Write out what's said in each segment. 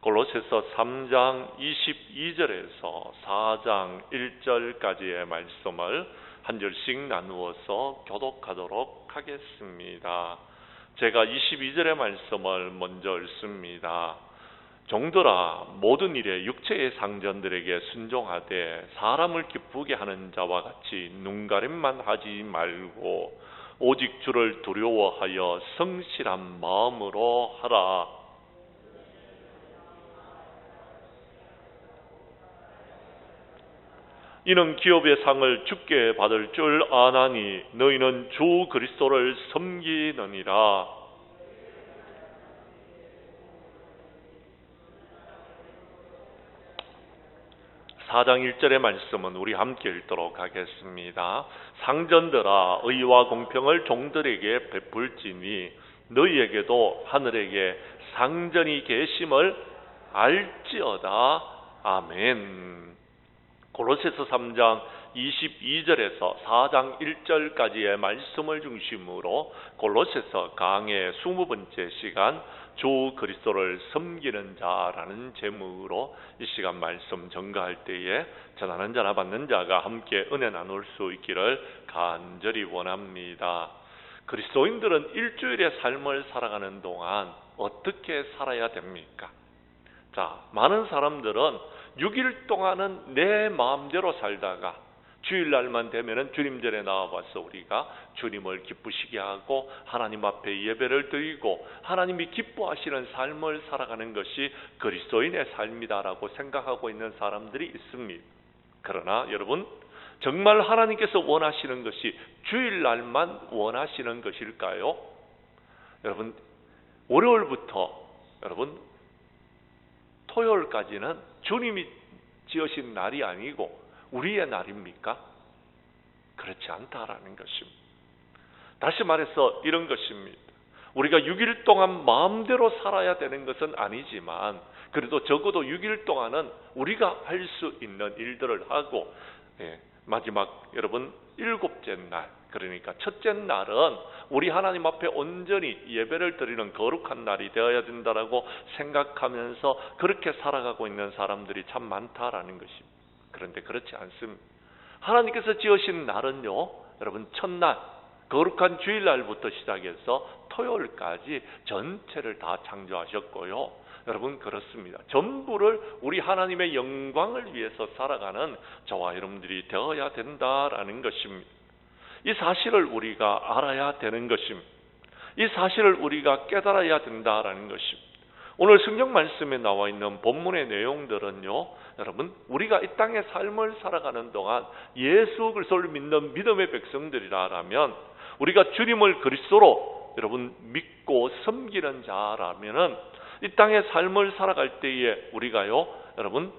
골로새서 3장 22절에서 4장 1절까지의 말씀을 한 절씩 나누어서 교독하도록 하겠습니다. 제가 22절의 말씀을 먼저 읽습니다. 종들아, 모든 일에 육체의 상전들에게 순종하되 사람을 기쁘게 하는 자와 같이 눈가림만 하지 말고 오직 주를 두려워하여 성실한 마음으로 하라. 이는 기업의 상을 주께 받을 줄 아나니 너희는 주 그리스도를 섬기느니라. 사장 1절의 말씀은 우리 함께 읽도록 하겠습니다. 상전들아, 의와 공평을 종들에게 베풀지니 너희에게도 하늘에게 상전이 계심을 알지어다. 아멘. 골로새서 3장 22절에서 4장 1절까지의 말씀을 중심으로 골로새서 강의 20번째 시간 주 그리스도를 섬기는 자라는 제목으로 이 시간 말씀 전가할 때에 전하는 자나 받는 자가 함께 은혜 나눌 수 있기를 간절히 원합니다. 그리스도인들은 일주일의 삶을 살아가는 동안 어떻게 살아야 됩니까? 자, 많은 사람들은 6일 동안은 내 마음대로 살다가 주일날만 되면은 주님전에 나와봐서 우리가 주님을 기쁘시게 하고 하나님 앞에 예배를 드리고 하나님이 기뻐하시는 삶을 살아가는 것이 그리스도인의 삶이다라고 생각하고 있는 사람들이 있습니다. 그러나 여러분, 정말 하나님께서 원하시는 것이 주일날만 원하시는 것일까요? 여러분, 월요일부터 여러분 토요일까지는 주님이 지으신 날이 아니고 우리의 날입니까? 그렇지 않다라는 것입니다. 다시 말해서 이런 것입니다. 우리가 6일 동안 마음대로 살아야 되는 것은 아니지만 그래도 적어도 6일 동안은 우리가 할 수 있는 일들을 하고 마지막 여러분 7째 날, 그러니까 첫째 날은 우리 하나님 앞에 온전히 예배를 드리는 거룩한 날이 되어야 된다라고 생각하면서 그렇게 살아가고 있는 사람들이 참 많다라는 것입니다. 그런데 그렇지 않습니다. 하나님께서 지으신 날은요, 여러분 첫날 거룩한 주일날부터 시작해서 토요일까지 전체를 다 창조하셨고요. 여러분 그렇습니다. 전부를 우리 하나님의 영광을 위해서 살아가는 저와 여러분들이 되어야 된다라는 것입니다. 이 사실을 우리가 알아야 되는 것입니다. 이 사실을 우리가 깨달아야 된다라는 것입니다. 오늘 성경 말씀에 나와 있는 본문의 내용들은요, 여러분 우리가 이 땅의 삶을 살아가는 동안 예수 그리스도를 믿는 믿음의 백성들이라면 우리가 주님을 그리스도로 여러분 믿고 섬기는 자라면은 이 땅의 삶을 살아갈 때에 우리가요, 여러분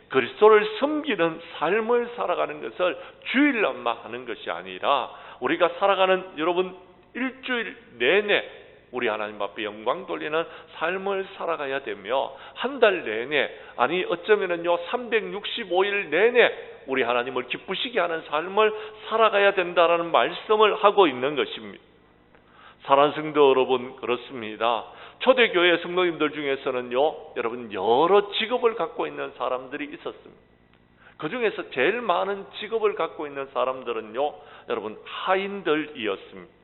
그리스도를 섬기는 삶을 살아가는 것을 주일날만 하는 것이 아니라 우리가 살아가는 여러분 일주일 내내 우리 하나님 앞에 영광 돌리는 삶을 살아가야 되며 한 달 내내, 아니 어쩌면은요 365일 내내 우리 하나님을 기쁘시게 하는 삶을 살아가야 된다라는 말씀을 하고 있는 것입니다. 사랑하는 성도 여러분, 그렇습니다. 초대교회 성도님들 중에서는요, 여러분 여러 직업을 갖고 있는 사람들이 있었습니다. 그 중에서 제일 많은 직업을 갖고 있는 사람들은요, 여러분 하인들이었습니다.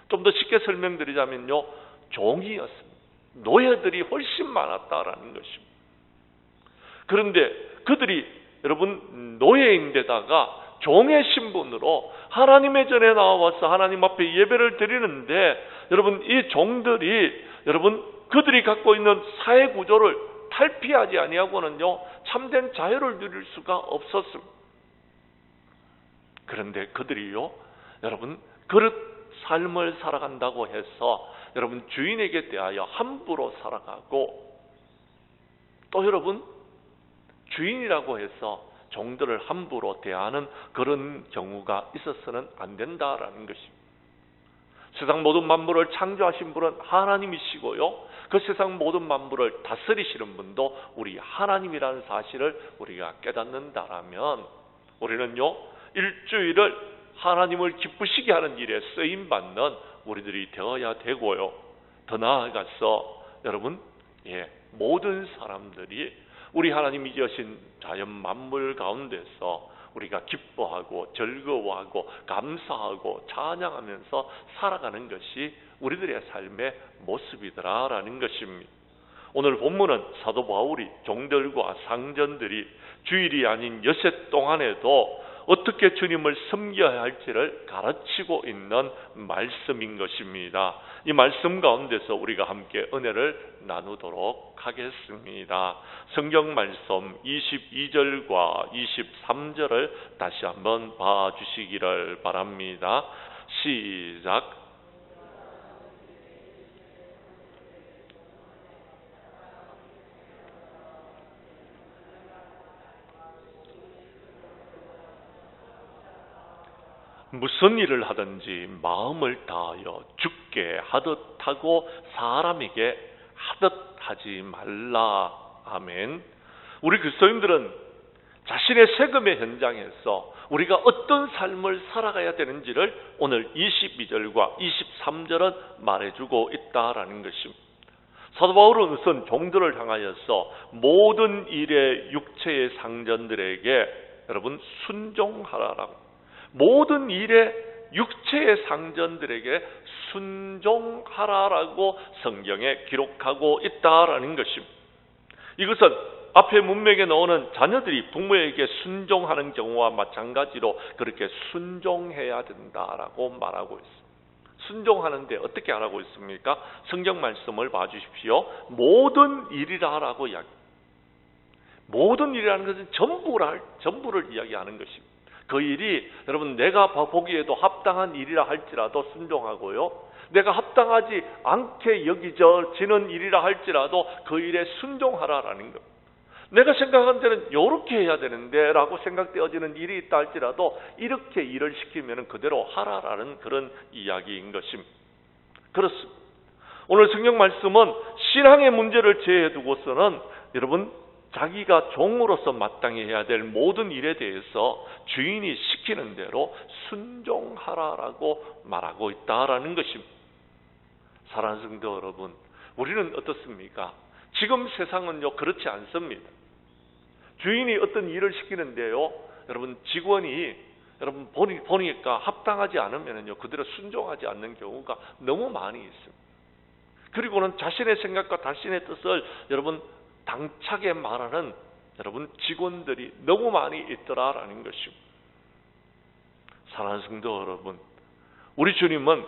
좀 더 쉽게 설명드리자면요, 종이었습니다. 노예들이 훨씬 많았다라는 것입니다. 그런데 그들이 여러분 노예인데다가 종의 신분으로 하나님의 전에 나와서 하나님 앞에 예배를 드리는데 여러분 이 종들이 여러분 그들이 갖고 있는 사회 구조를 탈피하지 아니하고는요 참된 자유를 누릴 수가 없었습니다. 그런데 그들이요 여러분 그릇 삶을 살아간다고 해서 여러분 주인에게 대하여 함부로 살아가고 또 여러분 주인이라고 해서 종들을 함부로 대하는 그런 경우가 있어서는 안 된다라는 것입니다. 세상 모든 만물을 창조하신 분은 하나님이시고요. 그 세상 모든 만물을 다스리시는 분도 우리 하나님이라는 사실을 우리가 깨닫는다라면 우리는요 일주일을 하나님을 기쁘시게 하는 일에 쓰임받는 우리들이 되어야 되고요. 더 나아가서 여러분 모든 사람들이 우리 하나님이 지으신 자연 만물 가운데서 우리가 기뻐하고 즐거워하고 감사하고 찬양하면서 살아가는 것이 우리들의 삶의 모습이더라라는 것입니다. 오늘 본문은 사도 바울이 종들과 상전들이 주일이 아닌 여섯 동안에도 어떻게 주님을 섬겨야 할지를 가르치고 있는 말씀인 것입니다. 이 말씀 가운데서 우리가 함께 은혜를 나누도록 하겠습니다. 성경 말씀 22절과 23절을 다시 한번 봐주시기를 바랍니다. 시작. 무슨 일을 하든지 마음을 다하여 주께 하듯 하고 사람에게 하듯 하지 말라. 아멘. 우리 그리스도인들은 자신의 세금의 현장에서 우리가 어떤 삶을 살아가야 되는지를 오늘 22절과 23절은 말해주고 있다라는 것입니다. 사도 바울은 우선 종들을 향하여서 모든 일에 육체의 상전들에게 여러분 순종하라라고, 모든 일에 육체의 상전들에게 순종하라라고 성경에 기록하고 있다라는 것입니다. 이것은 앞에 문맥에 나오는 자녀들이 부모에게 순종하는 경우와 마찬가지로 그렇게 순종해야 된다라고 말하고 있습니다. 순종하는데 어떻게 하라고 있습니까? 성경 말씀을 봐주십시오. 모든 일이라라고 이야기합니다. 모든 일이라는 것은 전부를 이야기하는 것입니다. 그 일이 여러분 내가 보기에도 합당한 일이라 할지라도 순종하고요, 내가 합당하지 않게 여기지는 일이라 할지라도 그 일에 순종하라라는 것. 내가 생각한 데는 이렇게 해야 되는데 라고 생각되어지는 일이 있다 할지라도 이렇게 일을 시키면 그대로 하라라는 그런 이야기인 것입니다. 그렇습니다. 오늘 성경 말씀은 신앙의 문제를 제외해 두고서는 여러분 자기가 종으로서 마땅히 해야 될 모든 일에 대해서 주인이 시키는 대로 순종하라라고 말하고 있다라는 것입니다. 사랑하는 성도 여러분, 우리는 어떻습니까? 지금 세상은요 그렇지 않습니다. 주인이 어떤 일을 시키는데요, 여러분 직원이 여러분 보니까 합당하지 않으면요 그대로 순종하지 않는 경우가 너무 많이 있습니다. 그리고는 자신의 생각과 자신의 뜻을 여러분 당차게 말하는 여러분 직원들이 너무 많이 있더라라는 것입니다. 사랑하는 성도 여러분, 우리 주님은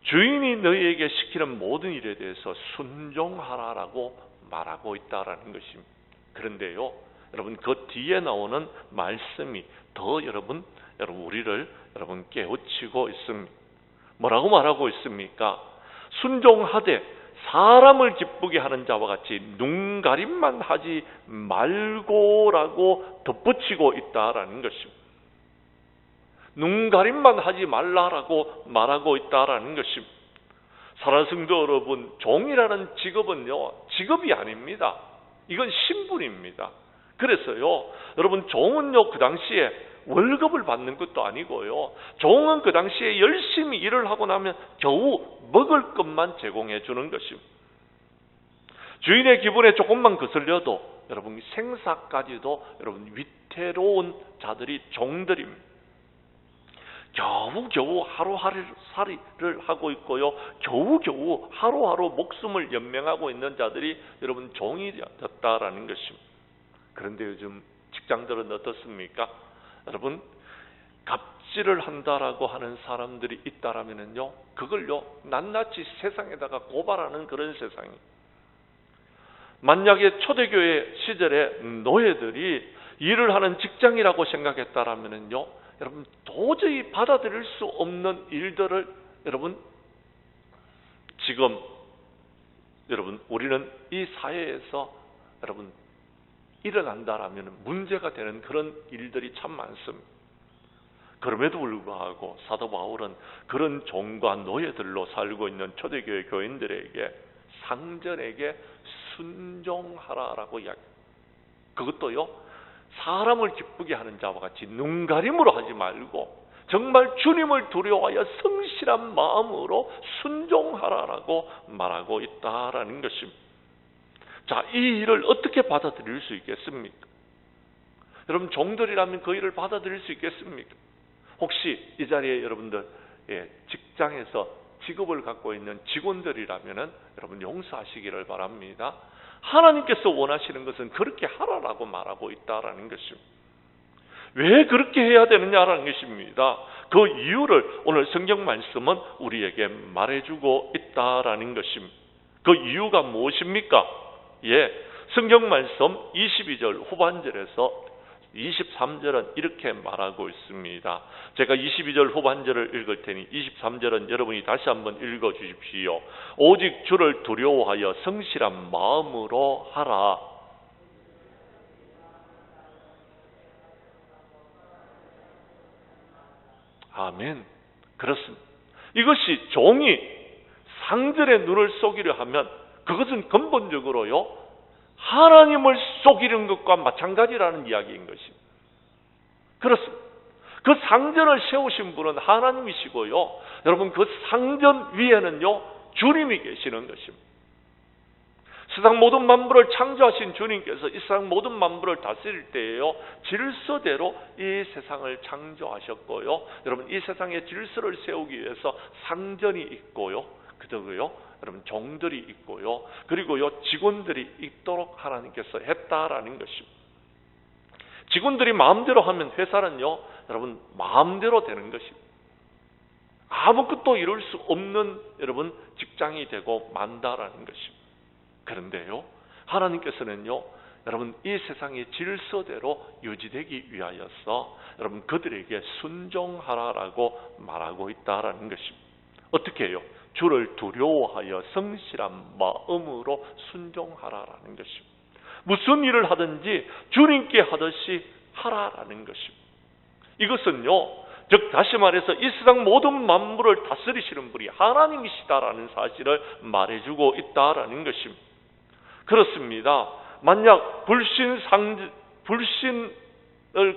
주인이 너희에게 시키는 모든 일에 대해서 순종하라라고 말하고 있다라는 것입니다. 그런데요, 여러분 그 뒤에 나오는 말씀이 더 여러분 우리를 깨우치고 있습니다. 뭐라고 말하고 있습니까? 순종하되 사람을 기쁘게 하는 자와 같이 눈가림만 하지 말고라고 덧붙이고 있다라는 것입니다. 눈가림만 하지 말라라고 말하고 있다라는 것입니다. 사랑하는 성도 여러분, 종이라는 직업은요 직업이 아닙니다. 이건 신분입니다. 그래서요 여러분 종은요 그 당시에 월급을 받는 것도 아니고요, 종은 그 당시에 열심히 일을 하고 나면 겨우 먹을 것만 제공해 주는 것입니다. 주인의 기분에 조금만 거슬려도 여러분 생사까지도 여러분 위태로운 자들이 종들입니다. 겨우겨우 하루살이를 하고 있고요, 겨우겨우 하루하루 목숨을 연명하고 있는 자들이 여러분 종이 됐다라는 것입니다. 그런데 요즘 직장들은 어떻습니까? 여러분 갑질을 한다라고 하는 사람들이 있다라면요 그걸요 낱낱이 세상에다가 고발하는 그런 세상이. 만약에 초대교회 시절에 노예들이 일을 하는 직장이라고 생각했다라면요 여러분 도저히 받아들일 수 없는 일들을 여러분 지금 여러분 우리는 이 사회에서 여러분 일어난다라면 문제가 되는 그런 일들이 참 많습니다. 그럼에도 불구하고 사도 바울은 그런 종과 노예들로 살고 있는 초대교회 교인들에게 상전에게 순종하라라고 이야기합니다. 그것도요 사람을 기쁘게 하는 자와 같이 눈가림으로 하지 말고 정말 주님을 두려워하여 성실한 마음으로 순종하라라고 말하고 있다라는 것입니다. 자, 이 일을 어떻게 받아들일 수 있겠습니까? 여러분, 종들이라면 그 일을 받아들일 수 있겠습니까? 혹시 이 자리에 여러분들 직장에서 직업을 갖고 있는 직원들이라면 여러분 용서하시기를 바랍니다. 하나님께서 원하시는 것은 그렇게 하라라고 말하고 있다라는 것입니다. 왜 그렇게 해야 되느냐라는 것입니다. 그 이유를 오늘 성경 말씀은 우리에게 말해주고 있다라는 것입니다. 그 이유가 무엇입니까? 성경 말씀 22절 후반절에서 23절은 이렇게 말하고 있습니다. 제가 22절 후반절을 읽을 테니 23절은 여러분이 다시 한번 읽어 주십시오. 오직 주를 두려워하여 성실한 마음으로 하라. 아멘. 그렇습니다. 이것이 종이 상전의 눈을 속이려 하면 그것은 근본적으로요, 하나님을 속이는 것과 마찬가지라는 이야기인 것입니다. 그렇습니다. 그 상전을 세우신 분은 하나님이시고요, 여러분 그 상전 위에는요 주님이 계시는 것입니다. 세상 모든 만물을 창조하신 주님께서 이 세상 모든 만물을 다스릴 때에요, 질서대로 이 세상을 창조하셨고요, 여러분 이 세상의 질서를 세우기 위해서 상전이 있고요, 그리고요 여러분 종들이 있고요, 그리고요 직원들이 있도록 하나님께서 했다라는 것입니다. 직원들이 마음대로 하면 회사는요 여러분 마음대로 되는 것입니다. 아무것도 이룰 수 없는 여러분 직장이 되고 만다라는 것입니다. 그런데요 하나님께서는요 여러분 이 세상의 질서대로 유지되기 위하여서 여러분 그들에게 순종하라라고 말하고 있다라는 것입니다. 어떻게 해요? 주를 두려워하여 성실한 마음으로 순종하라라는 것입니다. 무슨 일을 하든지 주님께 하듯이 하라라는 것입니다. 이것은요 즉 다시 말해서 이 세상 모든 만물을 다스리시는 분이 하나님이시다라는 사실을 말해주고 있다라는 것입니다. 그렇습니다. 만약 불신을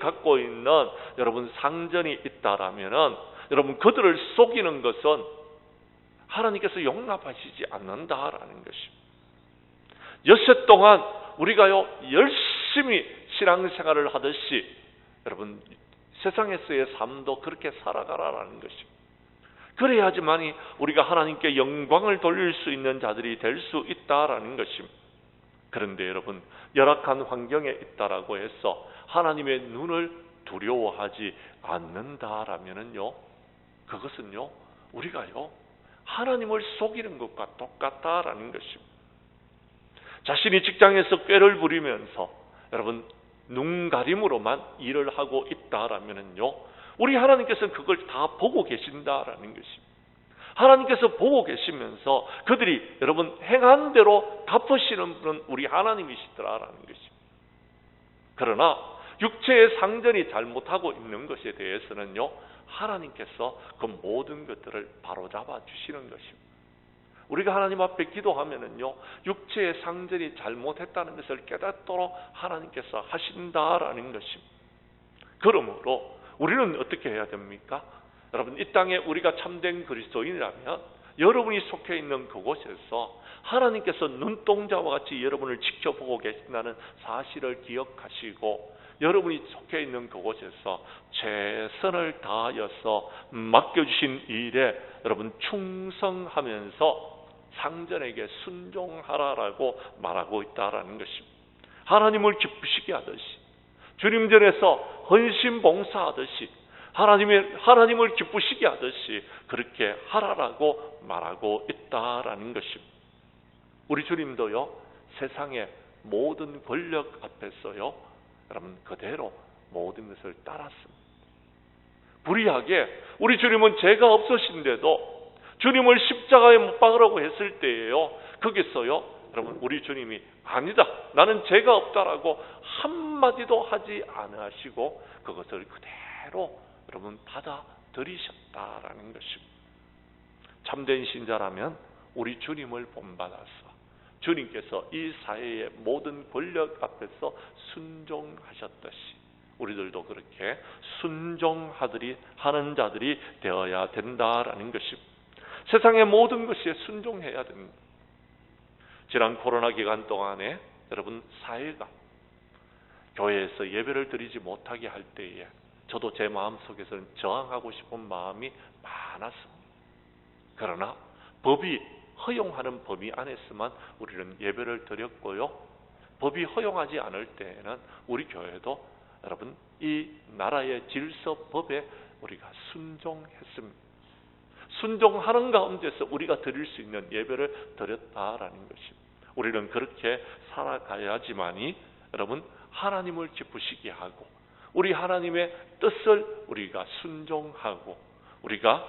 갖고 있는 여러분 상전이 있다라면은 여러분 그들을 속이는 것은 하나님께서 용납하시지 않는다라는 것입니다. 엿새 동안 우리가요 열심히 신앙생활을 하듯이 여러분 세상에서의 삶도 그렇게 살아가라라는 것입니다. 그래야지만이 우리가 하나님께 영광을 돌릴 수 있는 자들이 될 수 있다라는 것입니다. 그런데 여러분 열악한 환경에 있다라고 해서 하나님의 눈을 두려워하지 않는다라면은요 그것은요 우리가요 하나님을 속이는 것과 똑같다라는 것입니다. 자신이 직장에서 꾀를 부리면서 여러분 눈가림으로만 일을 하고 있다라면은요 우리 하나님께서는 그걸 다 보고 계신다라는 것입니다. 하나님께서 보고 계시면서 그들이 여러분 행한 대로 갚으시는 분은 우리 하나님이시더라라는 것입니다. 그러나 육체의 상전이 잘못하고 있는 것에 대해서는요 하나님께서 그 모든 것들을 바로잡아 주시는 것입니다. 우리가 하나님 앞에 기도하면은요 육체의 상전이 잘못했다는 것을 깨닫도록 하나님께서 하신다라는 것입니다. 그러므로 우리는 어떻게 해야 됩니까? 여러분 이 땅에 우리가 참된 그리스도인이라면 여러분이 속해 있는 그곳에서 하나님께서 눈동자와 같이 여러분을 지켜보고 계신다는 사실을 기억하시고 여러분이 속해 있는 그곳에서 최선을 다하여서 맡겨주신 일에 여러분 충성하면서 상전에게 순종하라라고 말하고 있다라는 것입니다. 하나님을 기쁘시게 하듯이 주님 전에서 헌신 봉사하듯이 하나님을 기쁘시게 하듯이 그렇게 하라라고 말하고 있다라는 것입니다. 우리 주님도요 세상의 모든 권력 앞에서요 여러분 그대로 모든 것을 따랐습니다. 불의하게 우리 주님은 죄가 없으신데도 주님을 십자가에 못 박으라고 했을 때에요 거기서요 여러분 우리 주님이 아니다 나는 죄가 없다라고 한마디도 하지 않으시고 그것을 그대로 여러분 받아들이셨다라는 것입니다. 참된 신자라면 우리 주님을 본받아서 주님께서 이 사회의 모든 권력 앞에서 순종하셨듯이 우리들도 그렇게 순종하들이 하는 자들이 되어야 된다라는 것입니다. 세상의 모든 것에 순종해야 됩니다. 지난 코로나 기간 동안에 여러분 사회가 교회에서 예배를 드리지 못하게 할 때에 저도 제 마음속에서는 저항하고 싶은 마음이 많았습니다. 그러나 법이 허용하는 범위 안에서만 우리는 예배를 드렸고요. 법이 허용하지 않을 때에는 우리 교회도 여러분 이 나라의 질서법에 우리가 순종했습니다. 순종하는 가운데서 우리가 드릴 수 있는 예배를 드렸다라는 것입니다. 우리는 그렇게 살아가야지만이 여러분 하나님을 기쁘시게 하고 우리 하나님의 뜻을 우리가 순종하고 우리가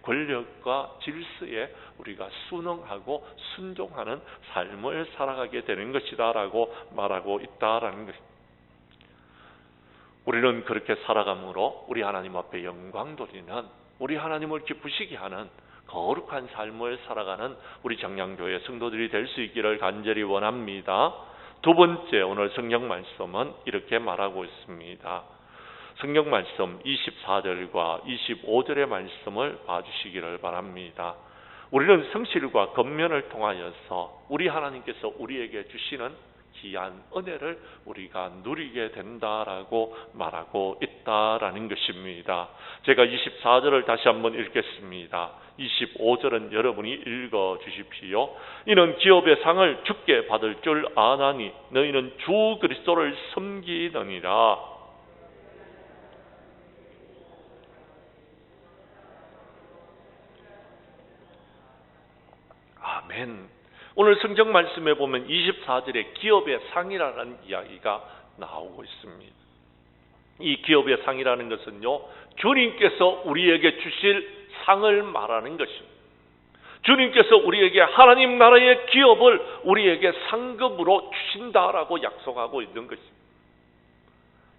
권력과 질서에 우리가 순응하고 순종하는 삶을 살아가게 되는 것이다라고 말하고 있다라는 것입니다. 우리는 그렇게 살아감으로 우리 하나님 앞에 영광 돌리는 우리 하나님을 기쁘시게 하는 거룩한 삶을 살아가는 우리 정량교회 성도들이 될 수 있기를 간절히 원합니다. 두 번째 오늘 성경 말씀은 이렇게 말하고 있습니다. 성경 말씀 24절과 25절의 말씀을 봐주시기를 바랍니다. 우리는 성실과 권면을 통하여서 우리 하나님께서 우리에게 주시는 귀한 은혜를 우리가 누리게 된다라고 말하고 있다라는 것입니다. 제가 24절을 다시 한번 읽겠습니다. 25절은 여러분이 읽어 주십시오. 이는 기업의 상을 주께 받을 줄 아나니 너희는 주 그리스도를 섬기느니라. 아멘. 오늘 성경 말씀에 보면 24절에 기업의 상이라는 이야기가 나오고 있습니다. 이 기업의 상이라는 것은요, 주님께서 우리에게 주실 상을 말하는 것입니다. 주님께서 우리에게 하나님 나라의 기업을 우리에게 상급으로 주신다라고 약속하고 있는 것입니다.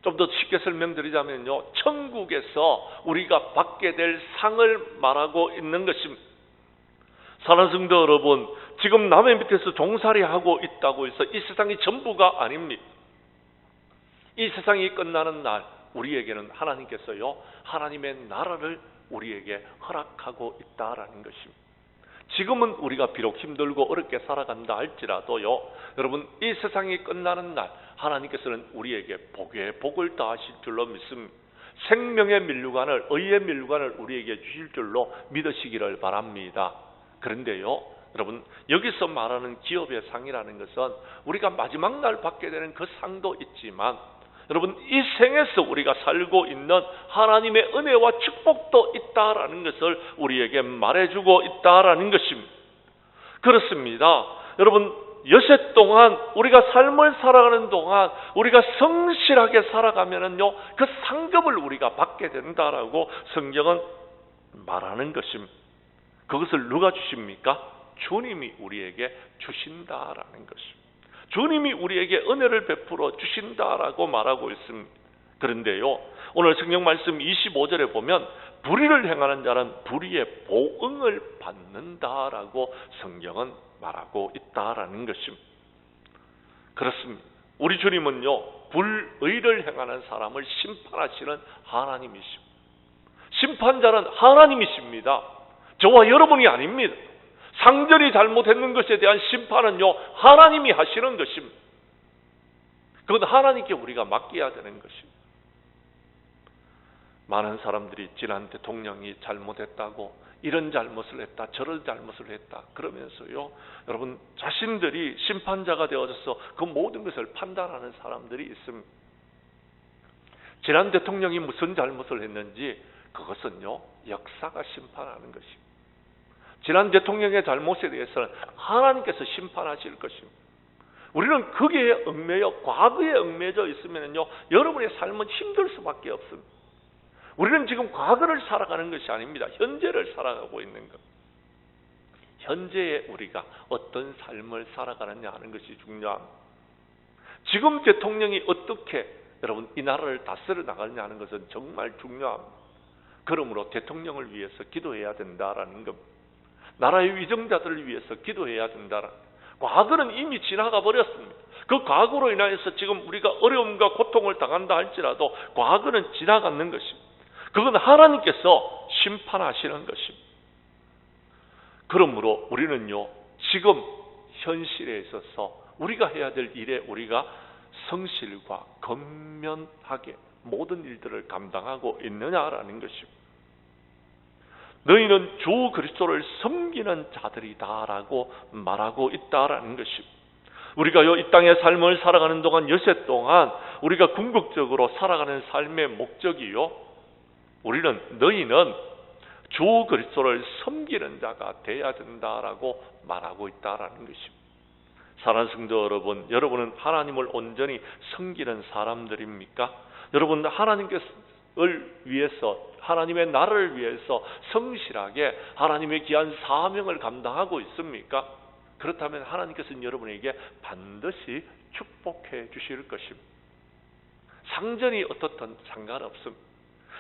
좀 더 쉽게 설명드리자면요, 천국에서 우리가 받게 될 상을 말하고 있는 것입니다. 사랑하는 성도 여러분, 지금 남의 밑에서 종살이하고 있다고 해서 이 세상이 전부가 아닙니다. 이 세상이 끝나는 날 우리에게는 하나님께서요, 하나님의 나라를 우리에게 허락하고 있다라는 것입니다. 지금은 우리가 비록 힘들고 어렵게 살아간다 할지라도요, 여러분 이 세상이 끝나는 날 하나님께서는 우리에게 복에 복을 더하실 줄로 믿습니다. 생명의 면류관을, 의의 면류관을 우리에게 주실 줄로 믿으시기를 바랍니다. 그런데요, 여러분 여기서 말하는 기업의 상이라는 것은 우리가 마지막 날 받게 되는 그 상도 있지만, 여러분 이 생에서 우리가 살고 있는 하나님의 은혜와 축복도 있다라는 것을 우리에게 말해주고 있다라는 것입니다. 그렇습니다. 여러분 여세 동안 우리가 삶을 살아가는 동안 우리가 성실하게 살아가면은요, 그 상급을 우리가 받게 된다라고 성경은 말하는 것입니다. 그것을 누가 주십니까? 주님이 우리에게 주신다라는 것입니다. 주님이 우리에게 은혜를 베풀어 주신다라고 말하고 있습니다. 그런데요, 오늘 성경 말씀 25절에 보면 불의를 행하는 자는 불의의 보응을 받는다라고 성경은 말하고 있다라는 것입니다. 그렇습니다. 우리 주님은요, 불의를 행하는 사람을 심판하시는 하나님이십니다. 심판자는 하나님이십니다. 저와 여러분이 아닙니다. 상전이 잘못했는 것에 대한 심판은요, 하나님이 하시는 것입니다. 그건 하나님께 우리가 맡겨야 되는 것입니다. 많은 사람들이 지난 대통령이 잘못했다고, 이런 잘못을 했다, 저런 잘못을 했다 그러면서요, 여러분 자신들이 심판자가 되어져서 그 모든 것을 판단하는 사람들이 있습니다. 지난 대통령이 무슨 잘못을 했는지 그것은요, 역사가 심판하는 것입니다. 지난 대통령의 잘못에 대해서는 하나님께서 심판하실 것입니다. 우리는 거기에 얽매여, 과거에 얽매여 있으면요, 여러분의 삶은 힘들 수밖에 없습니다. 우리는 지금 과거를 살아가는 것이 아닙니다. 현재를 살아가고 있는 것. 현재에 우리가 어떤 삶을 살아가느냐 하는 것이 중요합니다. 지금 대통령이 어떻게 여러분 이 나라를 다스려 나가느냐 하는 것은 정말 중요합니다. 그러므로 대통령을 위해서 기도해야 된다라는 겁니다. 나라의 위정자들을 위해서 기도해야 된다라는 겁니다. 과거는 이미 지나가 버렸습니다. 그 과거로 인하여서 지금 우리가 어려움과 고통을 당한다 할지라도 과거는 지나가는 것입니다. 그건 하나님께서 심판하시는 것입니다. 그러므로 우리는요, 지금 현실에 있어서 우리가 해야 될 일에 우리가 성실과 건면하게 모든 일들을 감당하고 있느냐라는 것입니다. 너희는 주 그리스도를 섬기는 자들이다라고 말하고 있다라는 것입니다. 우리가요, 이 땅의 삶을 살아가는 동안 여세 동안 우리가 궁극적으로 살아가는 삶의 목적이요, 너희는 주 그리스도를 섬기는 자가 돼야 된다라고 말하고 있다라는 것입니다. 사랑하는 성도 여러분, 여러분은 하나님을 온전히 섬기는 사람들입니까? 여러분 하나님을 위해서, 하나님의 나라를 위해서 성실하게 하나님의 귀한 사명을 감당하고 있습니까? 그렇다면 하나님께서는 여러분에게 반드시 축복해 주실 것입니다. 상전이 어떻든 상관없습니다.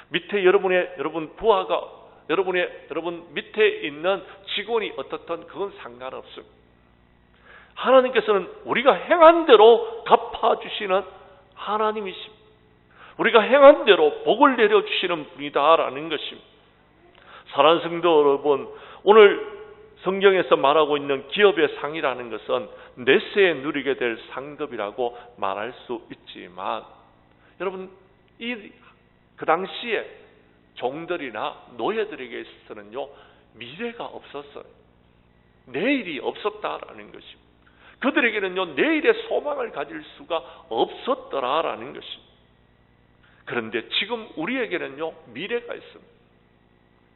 밑에 여러분 부하가 여러분 밑에 있는 직원이 어떻든 그건 상관없습니다. 하나님께서는 우리가 행한 대로 갚아주시는 하나님이십니다. 우리가 행한 대로 복을 내려주시는 분이다라는 것입니다. 사랑하는 성도 여러분, 오늘 성경에서 말하고 있는 기업의 상이라는 것은 내세에 누리게 될 상급이라고 말할 수 있지만, 여러분 그 당시에 종들이나 노예들에게 있어서는요, 미래가 없었어요. 내일이 없었다라는 것입니다. 그들에게는요, 내일의 소망을 가질 수가 없었더라라는 것입니다. 그런데 지금 우리에게는요, 미래가 있습니다.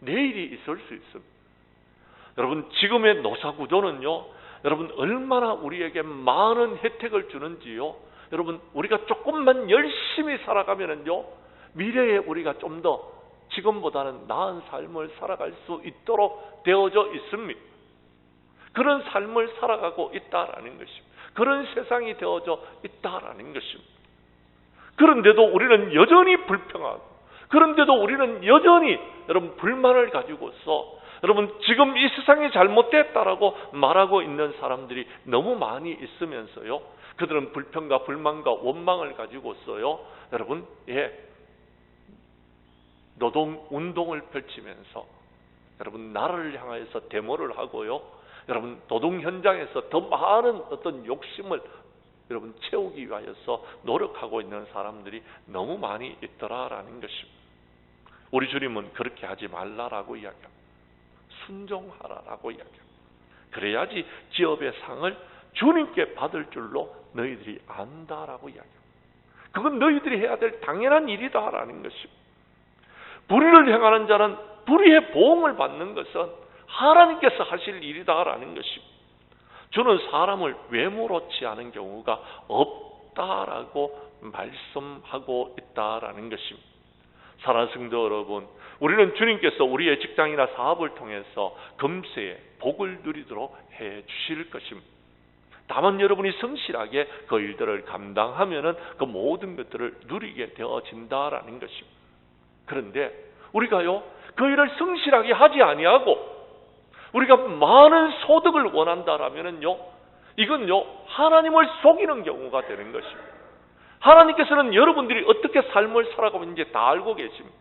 내일이 있을 수 있습니다. 여러분, 지금의 노사구조는요, 여러분 얼마나 우리에게 많은 혜택을 주는지요. 여러분, 우리가 조금만 열심히 살아가면은요, 미래에 우리가 좀 더 지금보다는 나은 삶을 살아갈 수 있도록 되어져 있습니다. 그런 삶을 살아가고 있다라는 것입니다. 그런 세상이 되어져 있다라는 것입니다. 그런데도 우리는 여전히 불평하고, 그런데도 우리는 여전히 여러분 불만을 가지고서 여러분 지금 이 세상이 잘못됐다라고 말하고 있는 사람들이 너무 많이 있으면서요, 그들은 불평과 불만과 원망을 가지고서요, 여러분 노동 운동을 펼치면서 여러분 나라를 향해서 데모를 하고요, 여러분 노동 현장에서 더 많은 어떤 욕심을 여러분 채우기 위하여서 노력하고 있는 사람들이 너무 많이 있더라라는 것입니다. 우리 주님은 그렇게 하지 말라라고 이야기합니다. 순종하라라고 이야기합니다. 그래야지 기업의 상을 주님께 받을 줄로 너희들이 안다라고 이야기합니다. 그건 너희들이 해야 될 당연한 일이다라는 것입니다. 불의를 행하는 자는 불의의 보응을 받는 것은 하나님께서 하실 일이다라는 것입니다. 저는 사람을 외모로 취하는 경우가 없다라고 말씀하고 있다라는 것입니다. 사랑하는 성도 여러분, 우리는 주님께서 우리의 직장이나 사업을 통해서 금세에 복을 누리도록 해 주실 것입니다. 다만 여러분이 성실하게 그 일들을 감당하면은 그 모든 것들을 누리게 되어진다라는 것입니다. 그런데 우리가요, 그 일을 성실하게 하지 아니하고 우리가 많은 소득을 원한다라면은요, 이건요 하나님을 속이는 경우가 되는 것입니다. 하나님께서는 여러분들이 어떻게 삶을 살아가고 있는지 다 알고 계십니다.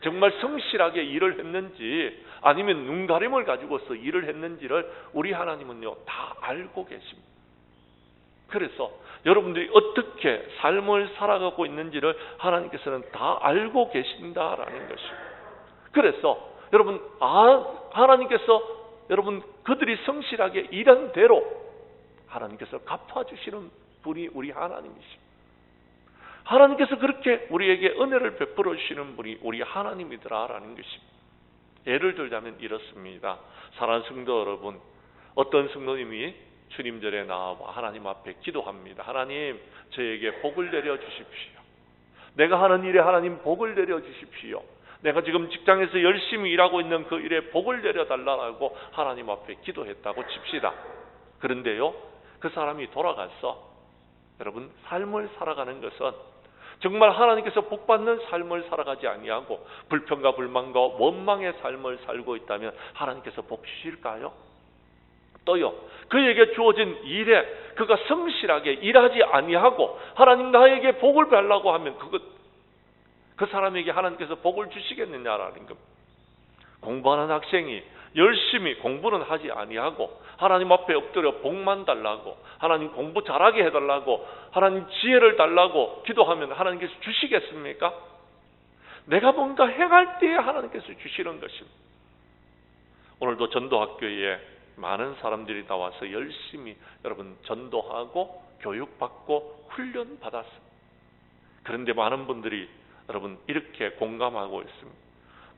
정말 성실하게 일을 했는지 아니면 눈가림을 가지고서 일을 했는지를 우리 하나님은요 다 알고 계십니다. 그래서 여러분들이 어떻게 삶을 살아가고 있는지를 하나님께서는 다 알고 계신다라는 것입니다. 그래서 여러분 하나님께서 여러분 그들이 성실하게 일한 대로 하나님께서 갚아주시는 분이 우리 하나님이십니다. 하나님께서 그렇게 우리에게 은혜를 베풀어 주시는 분이 우리 하나님이더라라는 것입니다. 예를 들자면 이렇습니다. 사랑하는 성도 여러분, 어떤 성도님이 주님절에 나와 하나님 앞에 기도합니다. 하나님, 저에게 복을 내려 주십시오. 내가 하는 일에 하나님 복을 내려 주십시오. 내가 지금 직장에서 열심히 일하고 있는 그 일에 복을 내려달라고 하나님 앞에 기도했다고 칩시다. 그런데요, 그 사람이 돌아가서 여러분 삶을 살아가는 것은 정말 하나님께서 복받는 삶을 살아가지 아니하고 불평과 불만과 원망의 삶을 살고 있다면 하나님께서 복 주실까요? 또요, 그에게 주어진 일에 그가 성실하게 일하지 아니하고 하나님 나에게 복을 달라고 하면 그 사람에게 하나님께서 복을 주시겠느냐라는 겁니다. 공부하는 학생이 열심히 공부는 하지 아니하고 하나님 앞에 엎드려 복만 달라고, 하나님 공부 잘하게 해달라고, 하나님 지혜를 달라고 기도하면 하나님께서 주시겠습니까? 내가 뭔가 행할 때에 하나님께서 주시는 것입니다. 오늘도 전도학교에 많은 사람들이 나와서 열심히 여러분 전도하고 교육받고 훈련받았습니다. 그런데 많은 분들이 여러분 이렇게 공감하고 있습니다.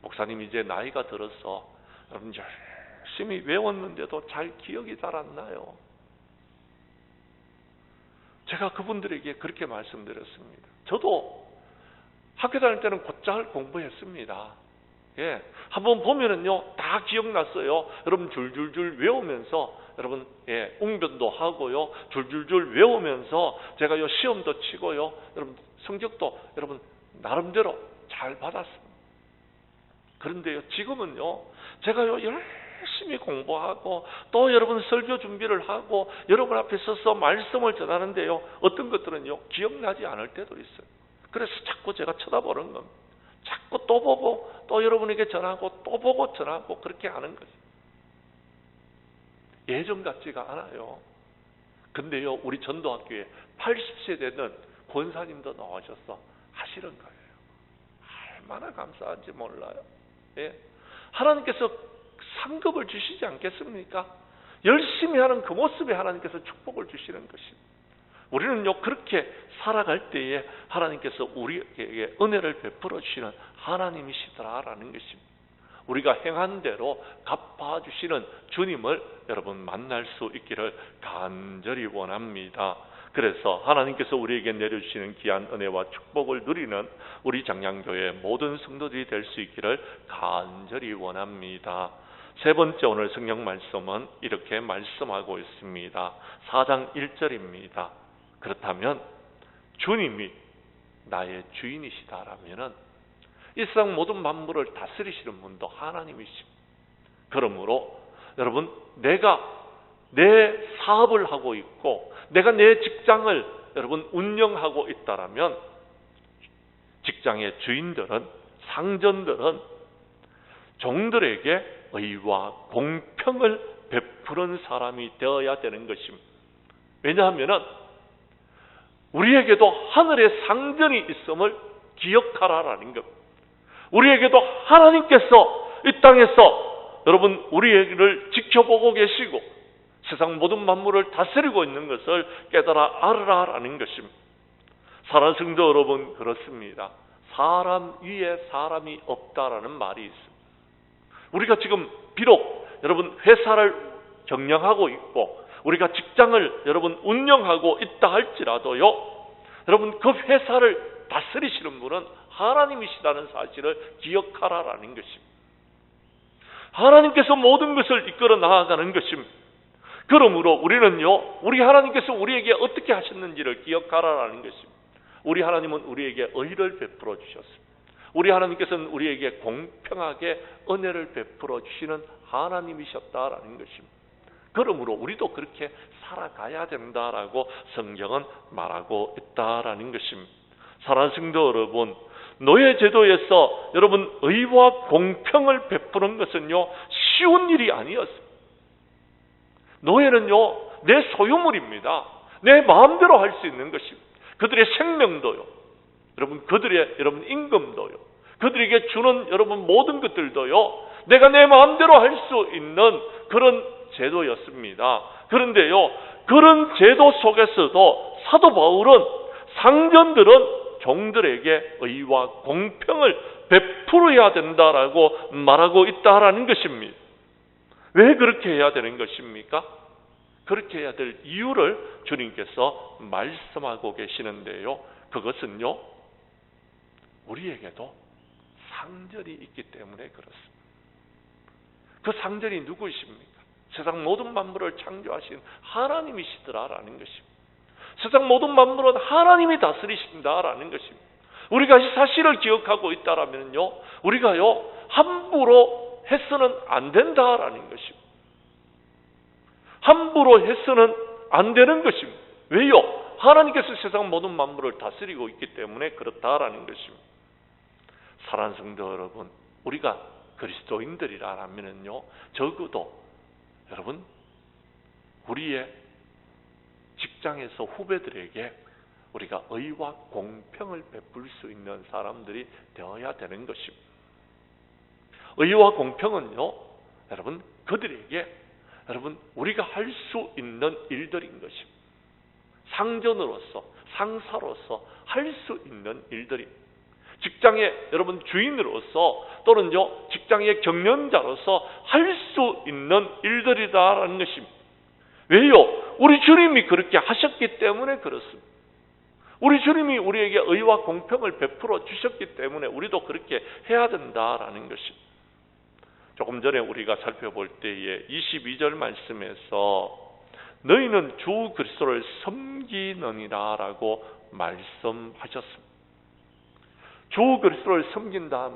목사님, 이제 나이가 들어서 여러분 열심히 외웠는데도 잘 기억이 잘 안 나요. 제가 그분들에게 그렇게 말씀드렸습니다. 저도 학교 다닐 때는 곧잘 공부했습니다. 예, 한번 보면은요 다 기억났어요. 여러분 줄줄줄 외우면서 여러분 웅변도 하고요, 줄줄줄 외우면서 제가요 시험도 치고요, 여러분 성적도 여러분 나름대로 잘 받았습니다. 그런데요 지금은요 제가요 열심히 공부하고 또 여러분 설교 준비를 하고 여러분 앞에 서서 말씀을 전하는데요 어떤 것들은요 기억나지 않을 때도 있어요. 그래서 자꾸 제가 쳐다보는 겁니다. 자꾸 또 보고 또 여러분에게 전하고 또 보고 전하고 그렇게 하는 거죠. 예전 같지가 않아요. 근데요 우리 전도학교에 80세 되는 권사님도 나오셔서 하시는 거예요. 얼마나 감사한지 몰라요. 예. 하나님께서 상급을 주시지 않겠습니까? 열심히 하는 그 모습에 하나님께서 축복을 주시는 것입니다. 우리는요 그렇게 살아갈 때에 하나님께서 우리에게 은혜를 베풀어 주시는 하나님이시더라라는 것입니다. 우리가 행한 대로 갚아주시는 주님을 여러분 만날 수 있기를 간절히 원합니다. 그래서 하나님께서 우리에게 내려주시는 귀한 은혜와 축복을 누리는 우리 장량교회 모든 성도들이 될 수 있기를 간절히 원합니다. 세 번째 오늘 성경 말씀은 이렇게 말씀하고 있습니다. 4장 1절입니다. 그렇다면 주님이 나의 주인이시다라면은 이 세상 모든 만물을 다스리시는 분도 하나님이십니다. 그러므로 여러분 내가 내 사업을 하고 있고 내가 내 직장을 여러분 운영하고 있다라면 직장의 주인들은 상전들은 종들에게 의와 공평을 베푸는 사람이 되어야 되는 것입니다. 왜냐하면 우리에게도 하늘의 상전이 있음을 기억하라라는 것. 우리에게도 하나님께서 이 땅에서 여러분 우리를 지켜보고 계시고 세상 모든 만물을 다스리고 있는 것을 깨달아 알으라라는 것입니다. 사랑하는 성도 여러분, 그렇습니다. 사람 위에 사람이 없다라는 말이 있습니다. 우리가 지금 비록 여러분 회사를 경영하고 있고 우리가 직장을 여러분 운영하고 있다 할지라도요 여러분 그 회사를 다스리시는 분은 하나님이시다는 사실을 기억하라라는 것입니다. 하나님께서 모든 것을 이끌어 나아가는 것입니다. 그러므로 우리는요 우리 하나님께서 우리에게 어떻게 하셨는지를 기억하라라는 것입니다. 우리 하나님은 우리에게 의를 베풀어 주셨습니다. 우리 하나님께서는 우리에게 공평하게 은혜를 베풀어 주시는 하나님이셨다라는 것입니다. 그러므로 우리도 그렇게 살아가야 된다라고 성경은 말하고 있다라는 것입니다. 사랑하는 성도 여러분, 노예 제도에서 여러분 의와 공평을 베푸는 것은요 쉬운 일이 아니었습니다. 노예는요 내 소유물입니다. 내 마음대로 할 수 있는 것입니다. 그들의 생명도요, 여러분 그들의 여러분 임금도요, 그들에게 주는 여러분 모든 것들도요 내가 내 마음대로 할 수 있는 그런 제도였습니다. 그런데요 그런 제도 속에서도 사도 바울은 상전들은 종들에게 의와 공평을 베풀어야 된다라고 말하고 있다라는 것입니다. 왜 그렇게 해야 되는 것입니까? 그렇게 해야 될 이유를 주님께서 말씀하고 계시는데요. 그것은요 우리에게도 상전이 있기 때문에 그렇습니다. 그 상전이 누구이십니까? 세상 모든 만물을 창조하신 하나님이시더라라는 것입니다. 세상 모든 만물은 하나님이 다스리신다라는 것입니다. 우리가 이 사실을 기억하고 있다라면요 우리가요 함부로 해서는 안 된다라는 것입니다. 함부로 해서는 안 되는 것입니다. 왜요? 하나님께서 세상 모든 만물을 다스리고 있기 때문에 그렇다라는 것입니다. 사랑하는 성도 여러분, 우리가 그리스도인들이라면요, 적어도 여러분 우리의 직장에서 후배들에게 우리가 의와 공평을 베풀 수 있는 사람들이 되어야 되는 것입니다. 의와 공평은요, 여러분 그들에게 여러분 우리가 할 수 있는 일들인 것입니다. 상전으로서, 상사로서 할 수 있는 일들이, 직장의 여러분 주인으로서 또는요 직장의 경영자로서 할 수 있는 일들이다라는 것입니다. 왜요? 우리 주님이 그렇게 하셨기 때문에 그렇습니다. 우리 주님이 우리에게 의와 공평을 베풀어 주셨기 때문에 우리도 그렇게 해야 된다라는 것입니다. 조금 전에 우리가 살펴볼 때에 22절 말씀에서 너희는 주 그리스도를 섬기느니라 라고 말씀하셨습니다. 주 그리스도를 섬긴다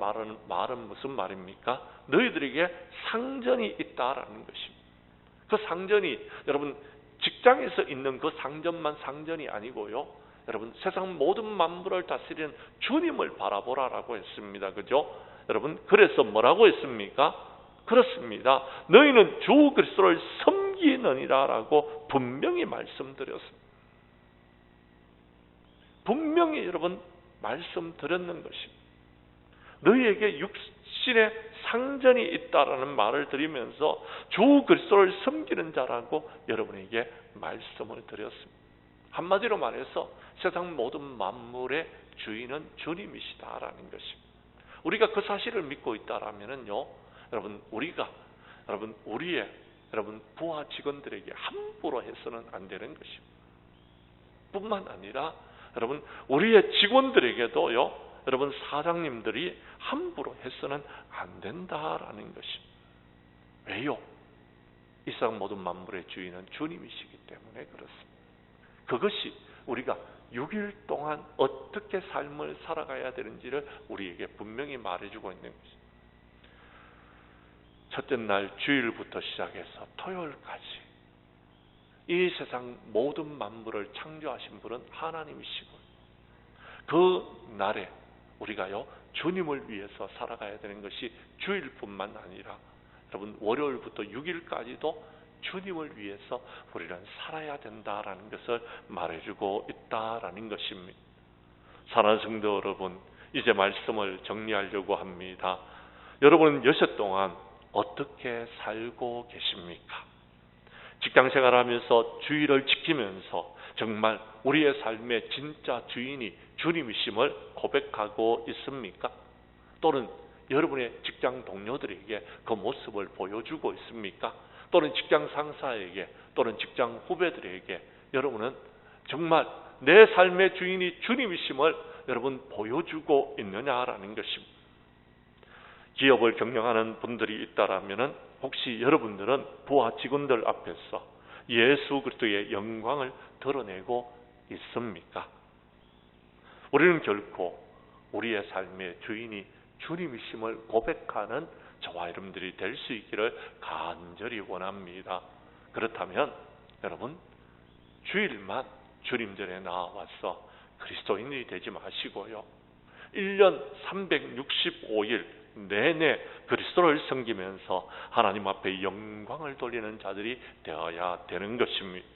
말은 무슨 말입니까? 너희들에게 상전이 있다라는 것입니다. 그 상전이 여러분 직장에서 있는 그 상전만 상전이 아니고요, 여러분 세상 모든 만물을 다스리는 주님을 바라보라라고 했습니다. 그죠? 여러분 그래서 뭐라고 했습니까? 그렇습니다. 너희는 주 그리스도를 섬기느니라라고 분명히 말씀드렸습니다. 분명히 여러분 말씀드렸는 것입니다. 너희에게 육신의 상전이 있다라는 말을 드리면서 주 그리스도를 섬기는 자라고 여러분에게 말씀을 드렸습니다. 한마디로 말해서 세상 모든 만물의 주인은 주님이시다라는 것입니다. 우리가 그 사실을 믿고 있다라면요, 여러분 우리가 우리의 부하 직원들에게 함부로 해서는 안 되는 것입니다. 뿐만 아니라 여러분 우리의 직원들에게도요, 여러분 사장님들이 함부로 해서는 안 된다라는 것입니다. 왜요? 이 세상 모든 만물의 주인은 주님이시기 때문에 그렇습니다. 그것이 우리가 6일 동안 어떻게 삶을 살아가야 되는지를 우리에게 분명히 말해주고 있는 것입니다. 첫째 날 주일부터 시작해서 토요일까지 이 세상 모든 만물을 창조하신 분은 하나님이시고, 그 날에 우리가요 주님을 위해서 살아가야 되는 것이 주일뿐만 아니라 여러분 월요일부터 6일까지도 주님을 위해서 우리는 살아야 된다라는 것을 말해주고 있다라는 것입니다. 사랑하는 성도 여러분, 이제 말씀을 정리하려고 합니다. 여러분은 여섯 동안 어떻게 살고 계십니까? 직장 생활하면서 주의를 지키면서 정말 우리의 삶의 진짜 주인이 주님이심을 고백하고 있습니까? 또는 여러분의 직장 동료들에게 그 모습을 보여주고 있습니까? 또는 직장 상사에게 또는 직장 후배들에게 여러분은 정말 내 삶의 주인이 주님이심을 여러분 보여주고 있느냐라는 것입니다. 기업을 경영하는 분들이 있다라면은 혹시 여러분들은 부하 직원들 앞에서 예수 그리스도의 영광을 드러내고 있습니까? 우리는 결코 우리의 삶의 주인이 주님이심을 고백하는 저와 여러분들이 될 수 있기를 간절히 원합니다. 그렇다면 여러분 주일만 주님 전에 나와서 그리스도인이 되지 마시고요, 1년 365일 내내 그리스도를 섬기면서 하나님 앞에 영광을 돌리는 자들이 되어야 되는 것입니다.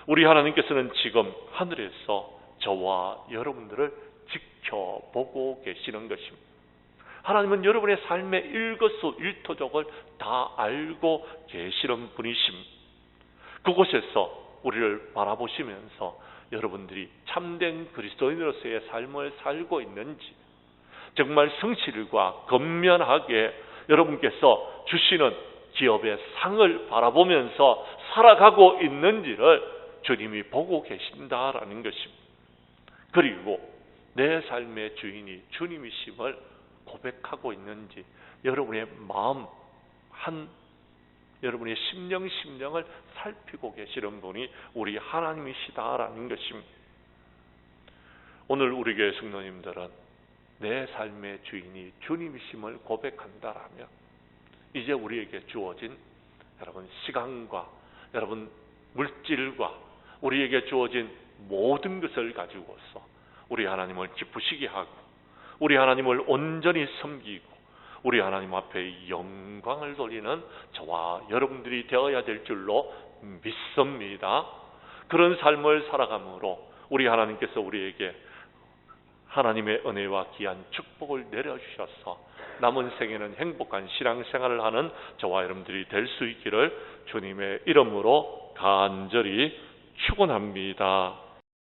우리 하나님께서는 지금 하늘에서 저와 여러분들을 지켜보고 계시는 것입니다. 하나님은 여러분의 삶의 일거수일투족을 다 알고 계시는 분이십니다. 그곳에서 우리를 바라보시면서 여러분들이 참된 그리스도인으로서의 삶을 살고 있는지, 정말 성실과 건면하게 여러분께서 주시는 기업의 상을 바라보면서 살아가고 있는지를 주님이 보고 계신다라는 것입니다. 그리고 내 삶의 주인이 주님이심을 고백하고 있는지 여러분의 마음 여러분의 심령을 살피고 계시는 분이 우리 하나님이시다라는 것입니다. 오늘 우리 교회 성도님들은 내 삶의 주인이 주님이심을 고백한다라면 이제 우리에게 주어진 여러분 시간과 여러분 물질과 우리에게 주어진 모든 것을 가지고서 우리 하나님을 기쁘시게 하고 우리 하나님을 온전히 섬기고 우리 하나님 앞에 영광을 돌리는 저와 여러분들이 되어야 될 줄로 믿습니다. 그런 삶을 살아감으로 우리 하나님께서 우리에게 하나님의 은혜와 귀한 축복을 내려주셔서 남은 생에는 행복한 신앙생활을 하는 저와 여러분들이 될 수 있기를 주님의 이름으로 간절히 축원합니다.